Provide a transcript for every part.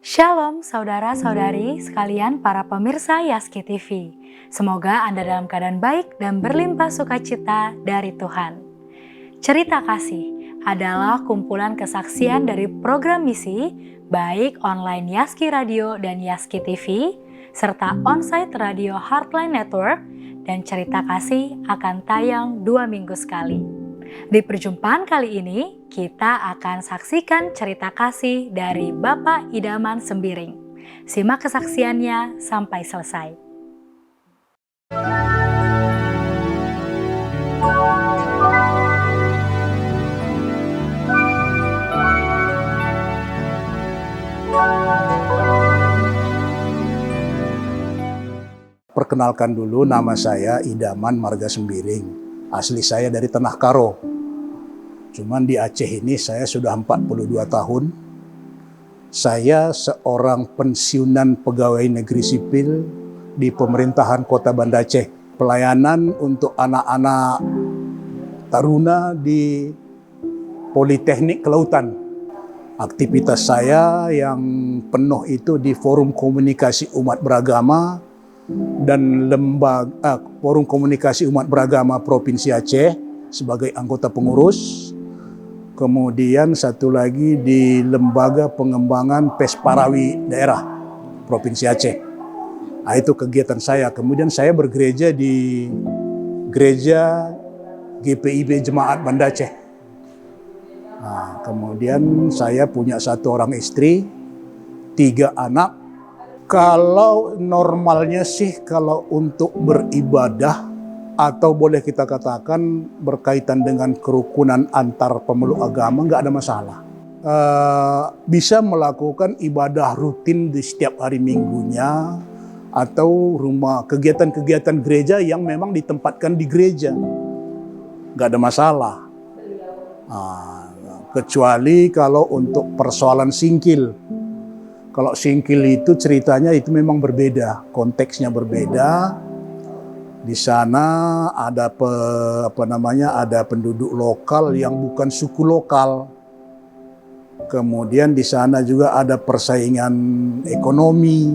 Shalom saudara-saudari sekalian para pemirsa Yaski TV. Semoga Anda dalam keadaan baik dan berlimpah sukacita dari Tuhan. Cerita Kasih adalah kumpulan kesaksian dari program misi, baik online Yaski Radio dan Yaski TV, serta onsite radio Heartline Network, dan Cerita Kasih akan tayang 2 minggu sekali. Di perjumpaan kali ini, kita akan saksikan cerita kasih dari Bapak Idaman Sembiring. Simak kesaksiannya sampai selesai. Perkenalkan dulu, nama saya Idaman Marga Sembiring. Asli saya dari Tanah Karo. Cuman di Aceh ini saya sudah 42 tahun. Saya seorang pensiunan pegawai negeri sipil di pemerintahan Kota Banda Aceh. Pelayanan untuk anak-anak taruna di Politeknik Kelautan. Aktivitas saya yang penuh itu di Forum Komunikasi Umat Beragama dan Forum Komunikasi Umat Beragama Provinsi Aceh sebagai anggota pengurus. Kemudian satu lagi di Lembaga Pengembangan Pesparawi Daerah Provinsi Aceh. Nah, itu kegiatan saya. Kemudian saya bergereja di Gereja GPIB Jemaat Banda Aceh. Nah, kemudian saya punya 1 orang istri, 3 anak. Kalau normalnya sih kalau untuk beribadah atau boleh kita katakan berkaitan dengan kerukunan antar pemeluk agama nggak ada masalah. Bisa melakukan ibadah rutin di setiap hari minggunya atau kegiatan-kegiatan gereja yang memang ditempatkan di gereja. Nggak ada masalah. Kecuali kalau untuk persoalan singkil. Kalau singkil itu ceritanya itu memang berbeda, konteksnya berbeda. Di sana ada ada penduduk lokal yang bukan suku lokal. Kemudian di sana juga ada persaingan ekonomi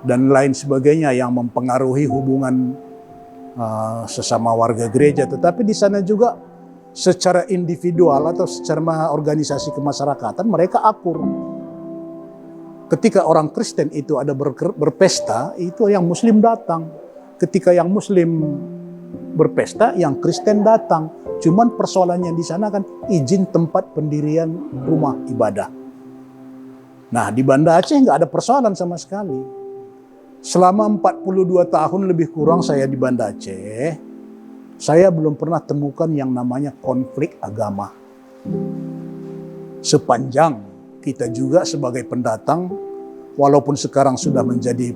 dan lain sebagainya yang mempengaruhi hubungan sesama warga gereja. Tetapi di sana juga secara individual atau secara organisasi kemasyarakatan mereka akur. Ketika orang Kristen itu ada berpesta, itu yang Muslim datang. Ketika yang Muslim berpesta, yang Kristen datang. Cuman persoalannya di sana kan izin tempat pendirian rumah ibadah. Nah, di Banda Aceh nggak ada persoalan sama sekali. Selama 42 tahun lebih kurang saya di Banda Aceh, saya belum pernah temukan yang namanya konflik agama. Sepanjang kita juga sebagai pendatang, walaupun sekarang sudah menjadi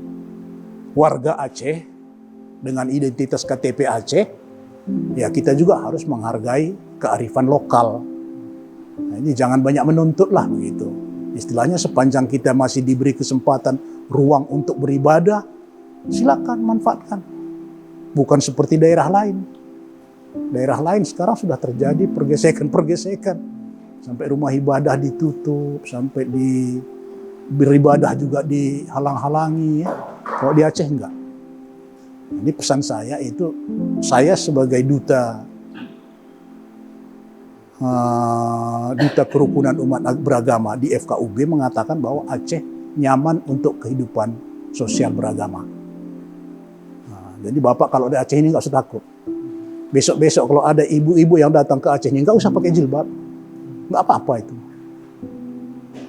warga Aceh dengan identitas KTP Aceh, ya kita juga harus menghargai kearifan lokal. Nah, ini jangan banyak menuntut lah begitu. Istilahnya sepanjang kita masih diberi kesempatan ruang untuk beribadah, silakan manfaatkan. Bukan seperti daerah lain. Daerah lain sekarang sudah terjadi pergesekan-pergesekan. Sampai rumah ibadah ditutup, sampai beribadah juga dihalang-halangi. Ya. Kalau di Aceh enggak. Ini pesan saya itu, saya sebagai duta kerukunan umat beragama di FKUB mengatakan bahwa Aceh nyaman untuk kehidupan sosial beragama. Jadi Bapak kalau di Aceh ini enggak usah takut. Besok-besok kalau ada ibu-ibu yang datang ke Aceh ini enggak usah pakai jilbab. Nggak apa-apa itu.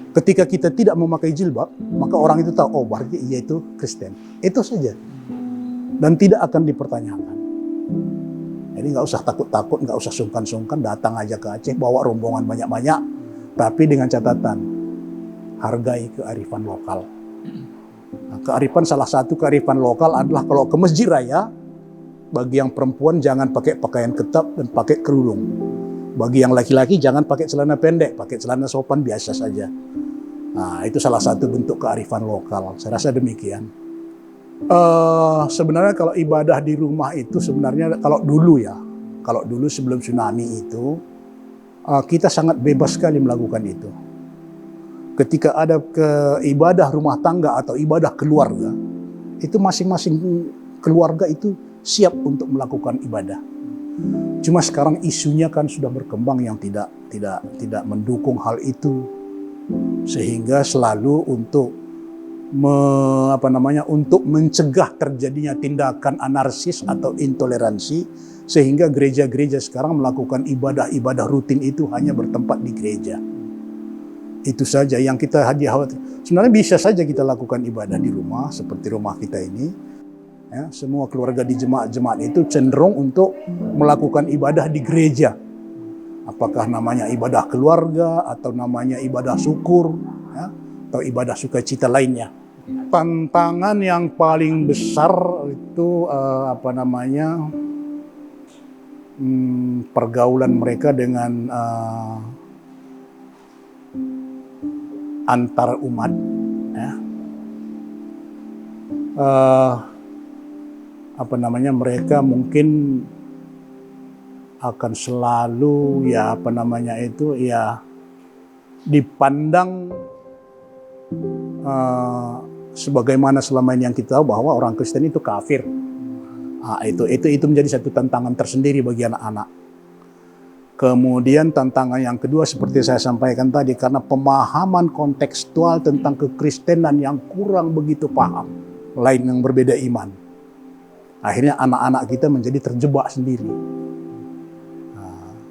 Ketika kita tidak memakai jilbab, maka orang itu tahu, oh berarti ia itu Kristen. Itu saja. Dan tidak akan dipertanyakan. Jadi nggak usah takut-takut, nggak usah sungkan-sungkan, datang aja ke Aceh, bawa rombongan banyak-banyak. Tapi dengan catatan, hargai kearifan lokal. Nah, salah satu kearifan lokal adalah kalau ke masjid raya, bagi yang perempuan jangan pakai pakaian ketat dan pakai kerudung. Bagi yang laki-laki jangan pakai celana pendek, pakai celana sopan biasa saja. Nah, itu salah satu bentuk kearifan lokal. Saya rasa demikian. Sebenarnya kalau ibadah di rumah itu sebenarnya kalau dulu sebelum tsunami itu, kita sangat bebas sekali melakukan itu. ketika ada ke ibadah rumah tangga atau ibadah keluarga, itu masing-masing keluarga itu siap untuk melakukan ibadah. Cuma sekarang isunya kan sudah berkembang yang tidak mendukung hal itu, sehingga selalu untuk untuk mencegah terjadinya tindakan anarkis atau intoleransi, sehingga gereja-gereja sekarang melakukan ibadah-ibadah rutin itu hanya bertempat di gereja. Itu saja yang kita khawatir. Sebenarnya bisa saja kita lakukan ibadah di rumah, seperti rumah kita ini. Ya, semua keluarga di jemaat-jemaat itu cenderung untuk melakukan ibadah di gereja. Apakah namanya ibadah keluarga, atau namanya ibadah syukur, ya, atau ibadah sukacita lainnya. Tantangan yang paling besar itu pergaulan mereka dengan antar umat, ya. Mereka mungkin akan selalu dipandang sebagaimana selama ini yang kita tahu bahwa orang Kristen itu kafir. Itu menjadi satu tantangan tersendiri bagi anak-anak. Kemudian tantangan yang kedua seperti saya sampaikan tadi, karena pemahaman kontekstual tentang kekristenan yang kurang begitu paham, lain yang berbeda iman. Akhirnya anak-anak kita menjadi terjebak sendiri.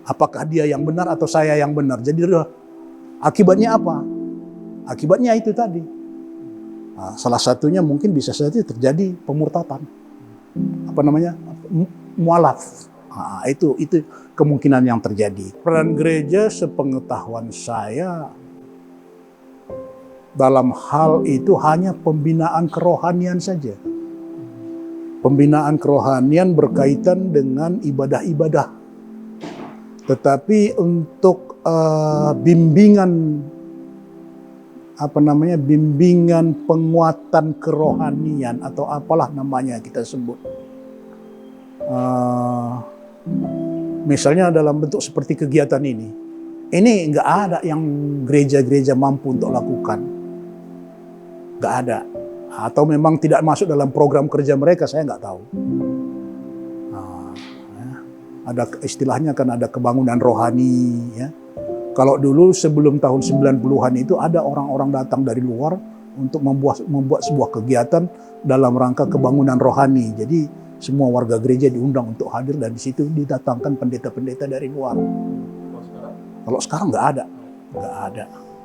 Apakah dia yang benar atau saya yang benar? Jadi akibatnya apa? Akibatnya itu tadi. Salah satunya mungkin bisa saja terjadi pemurtatan. Mualaf. Itu kemungkinan yang terjadi. Peran gereja sepengetahuan saya dalam hal itu hanya pembinaan kerohanian saja. Pembinaan kerohanian berkaitan dengan ibadah-ibadah. Tetapi untuk bimbingan penguatan kerohanian atau apalah namanya kita sebut. Misalnya dalam bentuk seperti kegiatan ini nggak ada yang gereja-gereja mampu untuk lakukan, nggak ada, atau memang tidak masuk dalam program kerja mereka, saya nggak tahu. Ada istilahnya kan ada kebangunan rohani, ya. Kalau dulu sebelum tahun 90-an itu ada orang-orang datang dari luar untuk membuat sebuah kegiatan dalam rangka kebangunan rohani. Jadi semua warga gereja diundang untuk hadir dan di situ didatangkan pendeta-pendeta dari luar. Kalau sekarang nggak ada.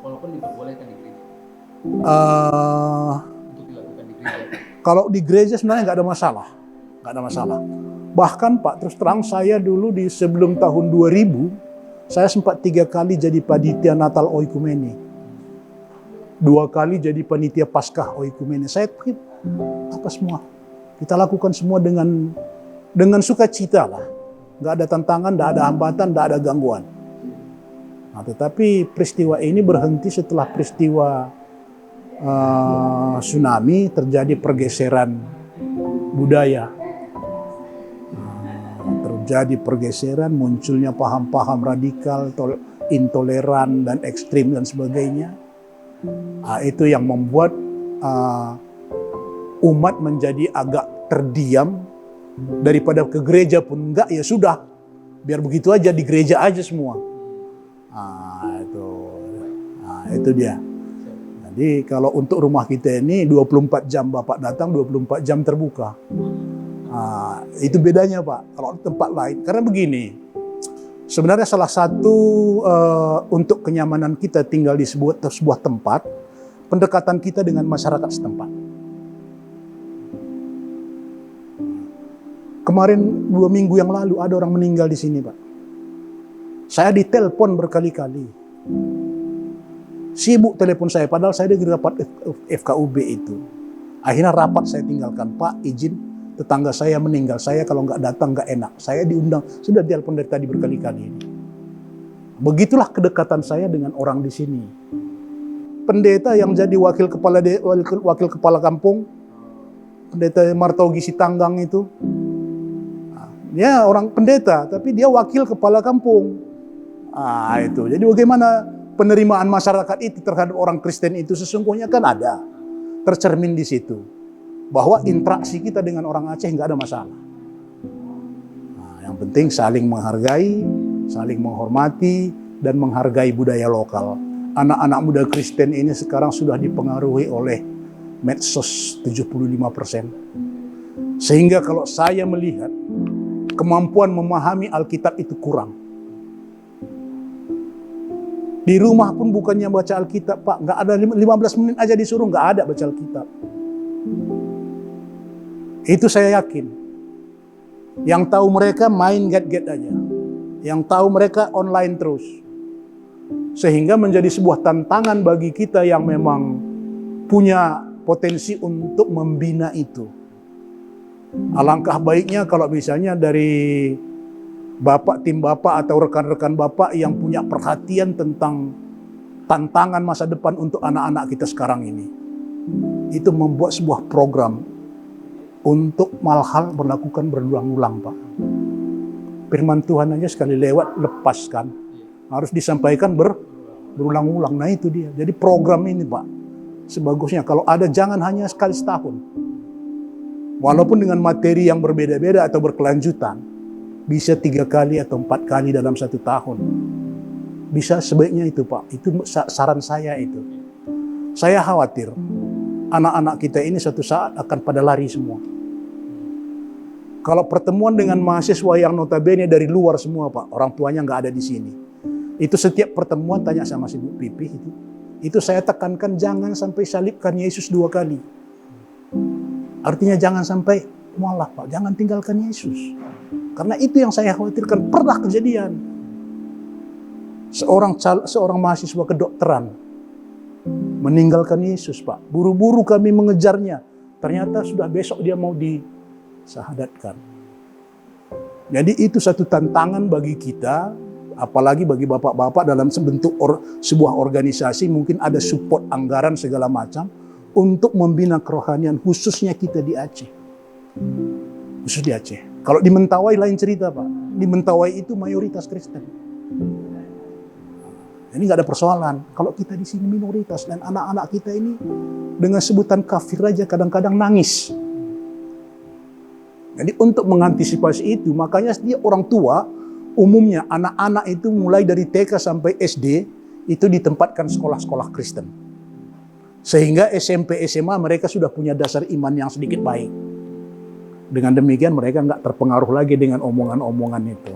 Walaupun diperbolehkan di gereja. Untuk dilakukan di gereja. Kalau di gereja sebenarnya nggak ada masalah. Bahkan Pak, terus terang saya dulu sebelum tahun 2000, saya sempat 3 kali jadi panitia Natal Oikumene. 2 kali jadi panitia Paskah Oikumene. Saya pikir semua kita lakukan semua dengan sukacita lah. Nggak ada tantangan, nggak ada hambatan, nggak ada gangguan. Tetapi peristiwa ini berhenti setelah peristiwa tsunami, terjadi pergeseran budaya. Terjadi pergeseran, munculnya paham-paham radikal, intoleran, dan ekstrim dan sebagainya. Itu yang membuat umat menjadi agak terdiam, daripada ke gereja pun enggak, ya sudah, biar begitu aja, di gereja aja semua. Itu dia. Jadi kalau untuk rumah kita ini 24 jam Bapak datang, 24 jam terbuka. Itu bedanya Pak, kalau tempat lain. Karena begini, sebenarnya salah satu untuk kenyamanan kita tinggal di sebuah tempat, pendekatan kita dengan masyarakat setempat. Kemarin 2 minggu yang lalu ada orang meninggal di sini Pak. Saya ditelepon berkali-kali. Sibuk telepon saya, padahal saya di rapat FKUB itu. Akhirnya rapat saya tinggalkan, Pak izin tetangga saya meninggal, saya kalau nggak datang nggak enak. Saya diundang, sudah telepon dari tadi berkali-kali ini. Begitulah kedekatan saya dengan orang di sini. Pendeta yang jadi wakil kepala kampung, pendeta Martogi Sitanggang itu, dia orang pendeta, tapi dia wakil kepala kampung. Itu. Jadi bagaimana penerimaan masyarakat itu terhadap orang Kristen itu sesungguhnya kan ada. Tercermin di situ. Bahwa interaksi kita dengan orang Aceh nggak ada masalah. Nah, yang penting saling menghargai, saling menghormati, dan menghargai budaya lokal. Anak-anak muda Kristen ini sekarang sudah dipengaruhi oleh medsos 75%. Sehingga kalau saya melihat kemampuan memahami Alkitab itu kurang. Di rumah pun bukannya baca Alkitab, Pak. Nggak ada 15 menit aja disuruh, nggak ada baca Alkitab. Itu saya yakin. Yang tahu mereka main get-get aja. Yang tahu mereka online terus. Sehingga menjadi sebuah tantangan bagi kita yang memang punya potensi untuk membina itu. Alangkah baiknya kalau misalnya dari tim Bapak atau rekan-rekan Bapak yang punya perhatian tentang tantangan masa depan untuk anak-anak kita sekarang ini. Itu membuat sebuah program untuk hal melakukan berulang-ulang, Pak. Firman Tuhan aja sekali lewat lepaskan. Harus disampaikan berulang-ulang. Nah itu dia. Jadi program ini, Pak, sebagusnya kalau ada jangan hanya sekali setahun. Walaupun dengan materi yang berbeda-beda atau berkelanjutan. Bisa 3 kali atau 4 kali dalam 1 tahun. Bisa sebaiknya itu, Pak. Itu saran saya itu. Saya khawatir anak-anak kita ini suatu saat akan pada lari semua. Kalau pertemuan dengan mahasiswa yang notabene dari luar semua, Pak. Orang tuanya nggak ada di sini. Itu setiap pertemuan tanya sama si Bu Pipih itu. Itu saya tekankan jangan sampai salibkan Yesus 2 kali. Artinya jangan sampai mualaf, Pak. Jangan tinggalkan Yesus. Karena itu yang saya khawatirkan pernah kejadian. Seorang mahasiswa kedokteran meninggalkan Yesus, Pak. Buru-buru kami mengejarnya. Ternyata sudah besok dia mau disahadatkan. Jadi itu satu tantangan bagi kita, apalagi bagi bapak-bapak dalam bentuk sebuah organisasi, mungkin ada support anggaran segala macam untuk membina kerohanian khususnya kita di Aceh. Khusus di Aceh. Kalau di Mentawai lain cerita, Pak. Di Mentawai itu mayoritas Kristen. Ini nggak ada persoalan. Kalau kita di sini minoritas dan anak-anak kita ini dengan sebutan kafir aja kadang-kadang nangis. Jadi untuk mengantisipasi itu, makanya dia orang tua umumnya anak-anak itu mulai dari TK sampai SD itu ditempatkan sekolah-sekolah Kristen. Sehingga SMP, SMA mereka sudah punya dasar iman yang sedikit baik. Dengan demikian mereka nggak terpengaruh lagi dengan omongan-omongan itu.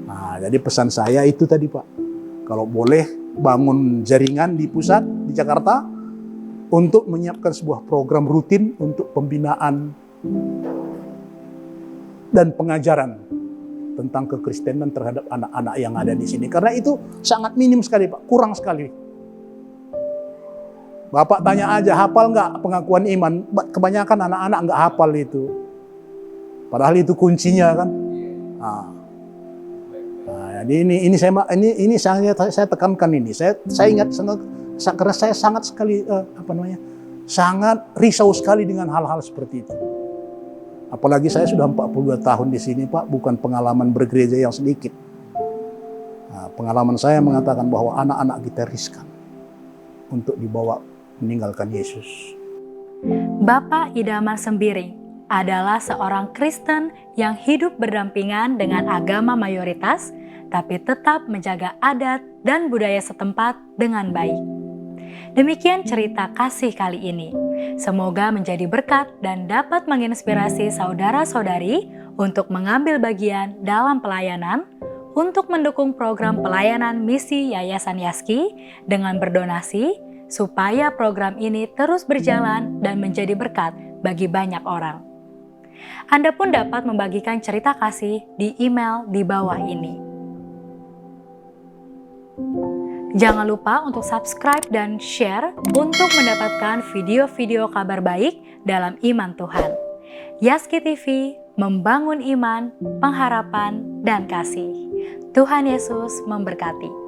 Nah, jadi pesan saya itu tadi, Pak. Kalau boleh bangun jaringan di pusat, di Jakarta, untuk menyiapkan sebuah program rutin untuk pembinaan dan pengajaran tentang kekristenan terhadap anak-anak yang ada di sini. Karena itu sangat minim sekali, Pak. Kurang sekali. Bapak tanya aja, hafal nggak pengakuan iman? Kebanyakan anak-anak nggak hafal itu. Padahal itu kuncinya kan. Jadi ini saya tekankan ini. Saya ingat karena saya sangat sekali sangat risau sekali dengan hal-hal seperti itu. Apalagi saya sudah 42 tahun di sini, Pak. Bukan pengalaman bergereja yang sedikit. Pengalaman saya mengatakan bahwa anak-anak kita riskan untuk dibawa meninggalkan Yesus. Bapak Idaman Sembiring adalah seorang Kristen yang hidup berdampingan dengan agama mayoritas, tapi tetap menjaga adat dan budaya setempat dengan baik. Demikian cerita kasih kali ini. Semoga menjadi berkat dan dapat menginspirasi saudara-saudari untuk mengambil bagian dalam pelayanan, untuk mendukung program pelayanan misi Yayasan Yaski dengan berdonasi, supaya program ini terus berjalan dan menjadi berkat bagi banyak orang. Anda pun dapat membagikan cerita kasih di email di bawah ini. Jangan lupa untuk subscribe dan share untuk mendapatkan video-video kabar baik dalam iman Tuhan. Yaski TV, membangun iman, pengharapan, dan kasih. Tuhan Yesus memberkati.